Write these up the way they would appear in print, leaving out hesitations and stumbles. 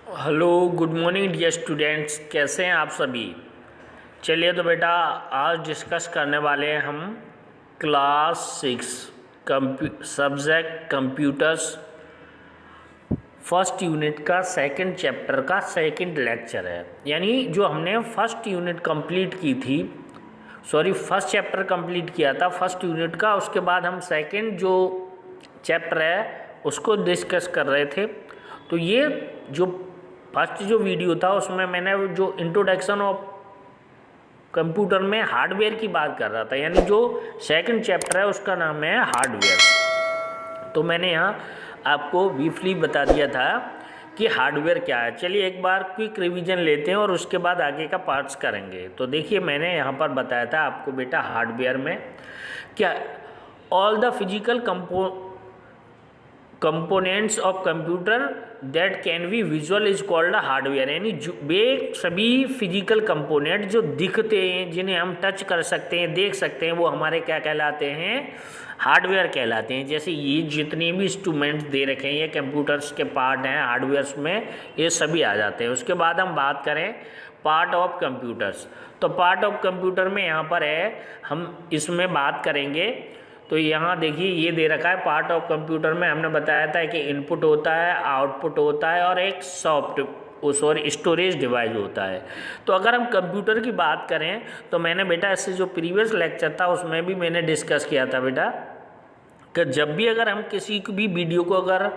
Hello, good morning dear students. कैसे हैं आप सभी। चलिए तो बेटा आज डिस्कस करने वाले हैं हम class 6 subject computers first unit का सेकंड चैप्टर का सेकंड लेक्चर है। यानी जो हमने फर्स्ट यूनिट कंप्लीट की थी, फर्स्ट चैप्टर कंप्लीट किया था फर्स्ट यूनिट का, उसके बाद हम सेकंड जो चैप्टर है उसको डिस्कस कर रहे थे। तो ये जो फर्स्ट जो वीडियो था उसमें मैंने जो इंट्रोडक्शन ऑफ कंप्यूटर में हार्डवेयर की बात कर रहा था, यानी जो सेकंड चैप्टर है उसका नाम है हार्डवेयर। तो मैंने यहाँ आपको ब्रीफली बता दिया था कि हार्डवेयर क्या है। चलिए एक बार क्विक रिवीजन लेते हैं और उसके बाद आगे का पार्ट्स करेंगे। तो देखिए मैंने यहाँ पर बताया था आपको बेटा हार्डवेयर में क्या all the physical components of computer that can be visual is called a hardware. यानी वे सभी फिजिकल कंपोनेंट जो दिखते हैं, जिन्हें हम टच कर सकते हैं, देख सकते हैं, वो हमारे क्या कहलाते हैं, हार्डवेयर कहलाते हैं। जैसे ये जितने भी इंस्ट्रूमेंट्स दे रखे हैं ये कंप्यूटर्स के पार्ट हैं, हार्डवेयर्स में ये सभी आ जाते हैं। उसके बाद हम बात करें पार्ट ऑफ कंप्यूटर्स, तो पार्ट ऑफ कंप्यूटर में यहाँ पर है, हम इसमें बात करेंगे। तो यहाँ देखिए ये दे रखा है पार्ट ऑफ कंप्यूटर में, हमने बताया था कि इनपुट होता है, आउटपुट होता है और एक स्टोरेज डिवाइस होता है। तो अगर हम कंप्यूटर की बात करें तो मैंने बेटा इससे जो प्रीवियस लेक्चर था उसमें भी मैंने डिस्कस किया था बेटा कि जब भी अगर हम किसी भी वीडियो को अगर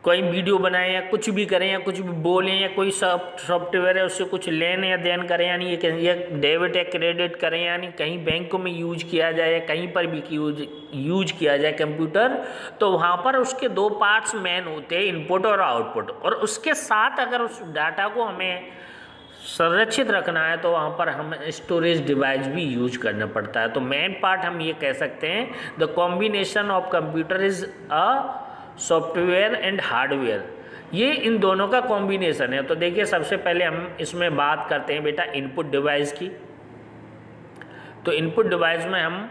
कोई वीडियो बनाएं या कुछ भी करें या कुछ भी बोलें या कोई सॉफ्टवेयर है उससे कुछ लेन या देन करें, यानी ये डेबिट या क्रेडिट करें, यानी कहीं बैंकों में यूज किया जाए या कहीं पर भी यूज किया जाए कंप्यूटर, तो वहाँ पर उसके दो पार्ट्स मेन होते हैं, इनपुट और आउटपुट। और उसके साथ अगर उस डाटा को हमें संरक्षित रखना है तो वहाँ पर हमें स्टोरेज डिवाइस भी यूज करना पड़ता है। तो मेन पार्ट हम ये कह सकते हैं the combination of computer is a software and hardware. ये इन दोनों का कॉम्बिनेशन है। तो देखिए सबसे पहले हम इसमें बात करते हैं बेटा इनपुट डिवाइस की। तो इनपुट डिवाइस में हम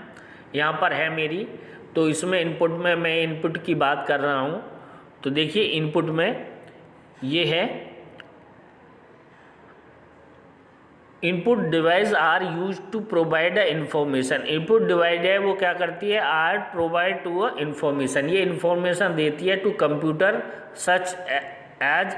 यहाँ पर है मेरी, तो इसमें इनपुट में मैं इनपुट की बात कर रहा हूँ। तो देखिए इनपुट में ये है input device are use to provide a information. Input device है वो क्या करती है, are provide to a information, ये इंफॉर्मेशन देती है to computer such as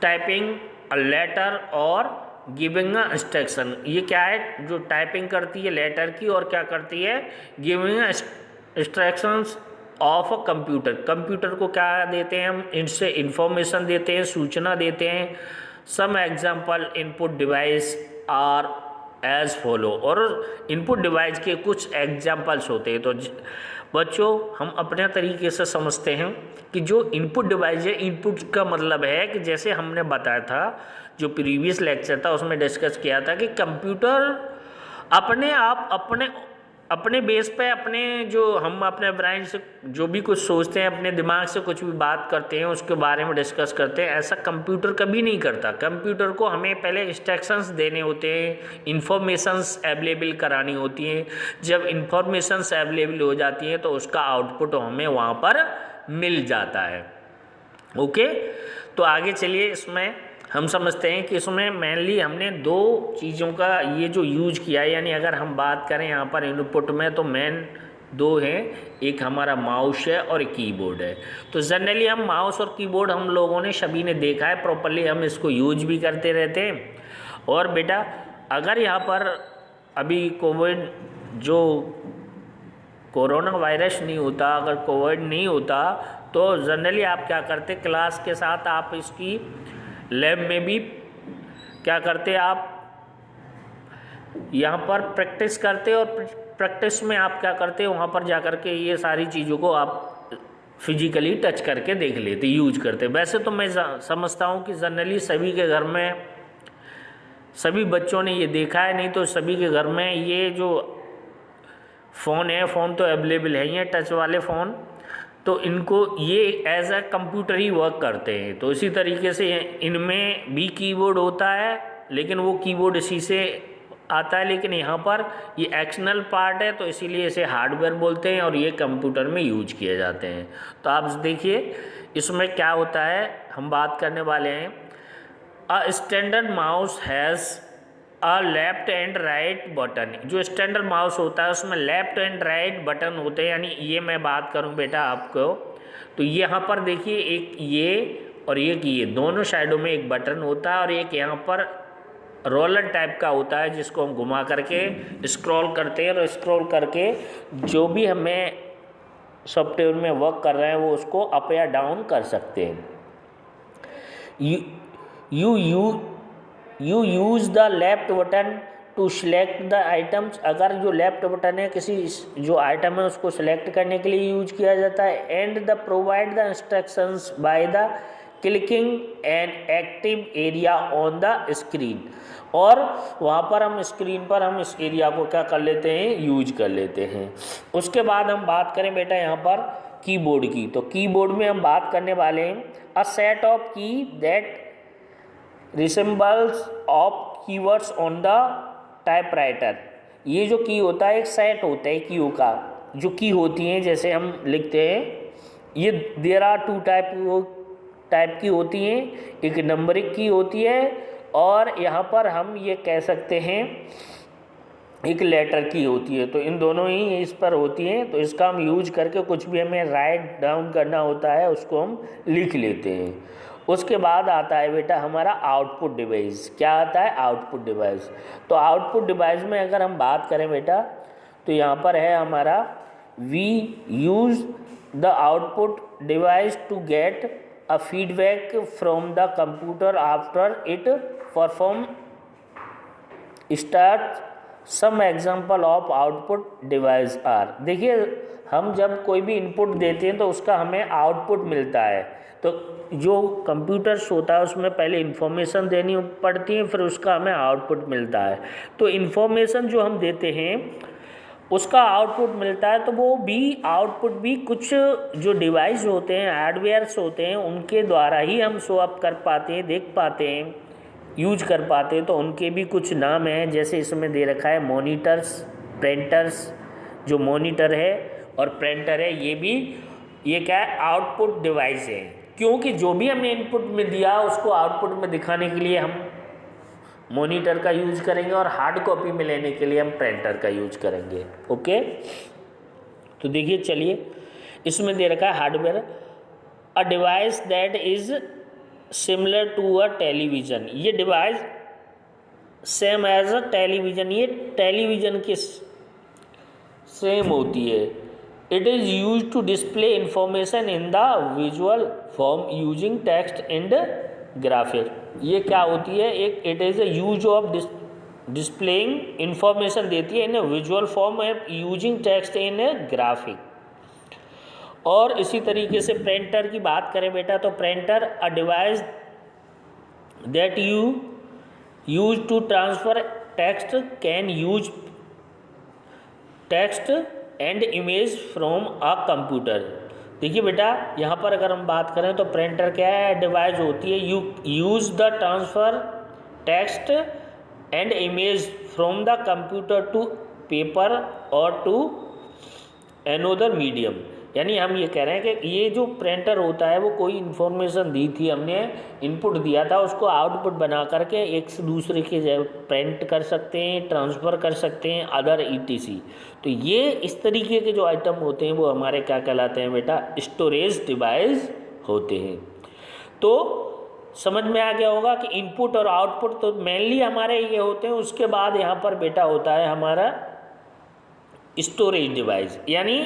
typing a letter और गिविंग अ इंस्ट्रक्शन। ये क्या है, जो टाइपिंग करती है लेटर की और क्या करती है, giving instructions of a computer. Computer को क्या देते हैं हम, इनसे इंफॉर्मेशन देते हैं, सूचना देते हैं। Some example input device are as follow, और इनपुट डिवाइस के कुछ एग्जाम्पल्स होते हैं। तो बच्चों हम अपने तरीके से समझते हैं कि जो इनपुट डिवाइस है, इनपुट का मतलब है कि जैसे हमने बताया था जो प्रीवियस लेक्चर था उसमें डिस्कस किया था कि कंप्यूटर अपने आप अपने बेस पे अपने जो हम अपने ब्रेन से जो भी कुछ सोचते हैं, अपने दिमाग से कुछ भी बात करते हैं उसके बारे में डिस्कस करते हैं, ऐसा कंप्यूटर कभी नहीं करता। कंप्यूटर को हमें पहले इंस्ट्रक्शंस देने होते हैं, इंफॉर्मेशंस अवेलेबल करानी होती हैं। जब इंफॉर्मेशंस अवेलेबल हो जाती हैं तो उसका आउटपुट हमें वहाँ पर मिल जाता है। ओके, तो आगे चलिए इसमें हम समझते हैं कि इसमें मेनली हमने दो चीज़ों का ये जो यूज किया है। यानी अगर हम बात करें यहाँ पर इनपुट में तो मेन दो हैं, एक हमारा माउस है और एक कीबोर्ड है। तो जनरली हम माउस और कीबोर्ड हम लोगों ने सभी ने देखा है, प्रॉपरली हम इसको यूज भी करते रहते हैं। और बेटा अगर यहाँ पर अभी कोरोना वायरस नहीं होता, अगर कोविड नहीं होता तो जनरली आप क्या करते, क्लास के साथ आप इसकी लैब में भी क्या करते, आप यहाँ पर प्रैक्टिस करते और प्रैक्टिस में आप क्या करते, वहाँ पर जा कर के ये सारी चीज़ों को आप फिजिकली टच करके देख लेते, यूज करते। वैसे तो मैं समझता हूँ कि जनरली सभी के घर में सभी बच्चों ने ये देखा है, नहीं तो सभी के घर में ये जो फ़ोन है, फ़ोन तो अवेलेबल है ही है, टच वाले फ़ोन, तो इनको ये एज अ कंप्यूटर ही वर्क करते हैं। तो इसी तरीके से इनमें भी कीबोर्ड होता है, लेकिन वो कीबोर्ड इसी से आता है, लेकिन यहाँ पर ये एक्सटर्नल पार्ट है तो इसीलिए इसे हार्डवेयर बोलते हैं और ये कंप्यूटर में यूज किए जाते हैं। तो आप देखिए इसमें क्या होता है, हम बात करने वाले हैं। A standard mouse has a left and right button. जो स्टैंडर्ड माउस होता है उसमें लेफ्ट एंड राइट बटन होते हैं, यानी ये मैं बात करूँ बेटा आपको, तो यहाँ पर देखिए एक ये और एक ये दोनों साइडों में एक बटन होता है और एक यहाँ पर रोलर टाइप का होता है जिसको हम घुमा करके स्क्रॉल करते हैं और स्क्रॉल करके जो भी हमें सॉफ्टवेयर में वर्क कर रहे हैं वो उसको अप या डाउन कर सकते हैं। You use the left button to select the items. अगर जो लेफ्ट बटन है किसी जो आइटम है उसको सिलेक्ट करने के लिए यूज किया जाता है। And the provide the instructions by the clicking an active area on the screen. और वहाँ पर हम स्क्रीन पर हम इस एरिया को क्या कर लेते हैं, यूज कर लेते हैं। उसके बाद हम बात करें बेटा यहाँ पर कीबोर्ड की, तो कीबोर्ड में हम बात करने वाले हैं अ सेट ऑफ की that resembles of keywords on the typewriter. ये जो की होता है एक सेट होता है कीओ का, जो की होती हैं जैसे हम लिखते हैं, ये देयर आर टू टाइप की होती हैं, एक नंबरिंग की होती है और यहाँ पर हम ये कह सकते हैं एक लेटर की होती है। तो इन दोनों ही इस पर होती हैं, तो इसका हम यूज करके कुछ भी हमें राइट डाउन करना होता है उसको हम लिख लेते हैं। उसके बाद आता है बेटा हमारा आउटपुट डिवाइस। क्या आता है, आउटपुट डिवाइस। तो आउटपुट डिवाइस में अगर हम बात करें बेटा तो यहाँ पर है हमारा we use the output device to get a feedback from the computer after it perform start। some example of output device are। देखिए हम जब कोई भी इनपुट देते हैं तो उसका हमें आउटपुट मिलता है। तो जो कंप्यूटर्स होता है उसमें पहले इन्फॉर्मेशन देनी पड़ती है, फिर उसका हमें आउटपुट मिलता है। तो इन्फॉर्मेशन जो हम देते हैं उसका आउटपुट मिलता है, तो वो भी आउटपुट भी कुछ जो डिवाइस होते हैं, हार्डवेयर्स होते हैं, उनके द्वारा ही हम शो अप कर पाते हैं, देख पाते हैं, यूज कर पाते हैं। तो उनके भी कुछ नाम हैं, जैसे इसमें दे रखा है मॉनिटर्स, प्रिंटर्स। जो मॉनिटर है और प्रिंटर है ये क्या है, आउटपुट डिवाइस है, क्योंकि जो भी हमने इनपुट में दिया उसको आउटपुट में दिखाने के लिए हम मॉनिटर का यूज करेंगे और हार्ड कॉपी में लेने के लिए हम प्रिंटर का यूज करेंगे। ओके, तो देखिए चलिए इसमें दे रखा है hardware a device that is similar to a television. ये device same as a television, ये टेलीविज़न के सेम होती है। It is use to display information in the visual form using text and graphic. ये क्या होती है, एक it is a use of displaying information देती है in visual form using text in graphic. और इसी तरीके से प्रिंटर की बात करें बेटा तो printer a device that use to transfer text can use text and image from a computer. देखिए बेटा यहाँ पर अगर हम बात करें तो प्रिंटर क्या है, डिवाइस होती है use the transfer text and image from the computer to paper और टू एनोदर मीडियम। यानी हम ये कह रहे हैं कि ये जो प्रिंटर होता है वो कोई इन्फॉर्मेशन दी थी, हमने इनपुट दिया था, उसको आउटपुट बना करके एक से दूसरे के प्रिंट कर सकते हैं, ट्रांसफ़र कर सकते हैं, अदर ईटीसी। तो ये इस तरीके के जो आइटम होते हैं वो हमारे क्या कहलाते हैं बेटा, स्टोरेज डिवाइस होते हैं। तो समझ में आ गया होगा कि इनपुट और आउटपुट तो मेनली हमारे ये होते हैं। उसके बाद यहाँ पर बेटा होता है हमारा स्टोरेज डिवाइस, यानी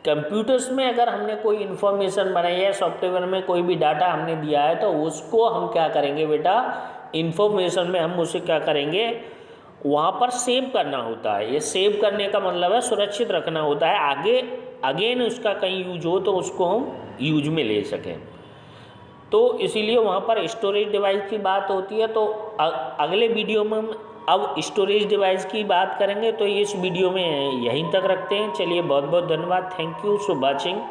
कंप्यूटर्स में अगर हमने कोई इन्फॉर्मेशन बनाई है, सॉफ्टवेयर में कोई भी डाटा हमने दिया है, तो उसको हम क्या करेंगे बेटा, इन्फॉर्मेशन में हम उसे क्या करेंगे, वहाँ पर सेव करना होता है। ये सेव करने का मतलब है सुरक्षित रखना होता है, आगे अगेन उसका कहीं यूज हो तो उसको हम यूज में ले सकें। तो इसीलिए वहाँ पर स्टोरेज डिवाइस की बात होती है। तो अगले वीडियो में हम अब स्टोरेज डिवाइस की बात करेंगे। तो इस वीडियो में यहीं तक रखते हैं। चलिए बहुत बहुत धन्यवाद, थैंक यू फॉर वॉचिंग।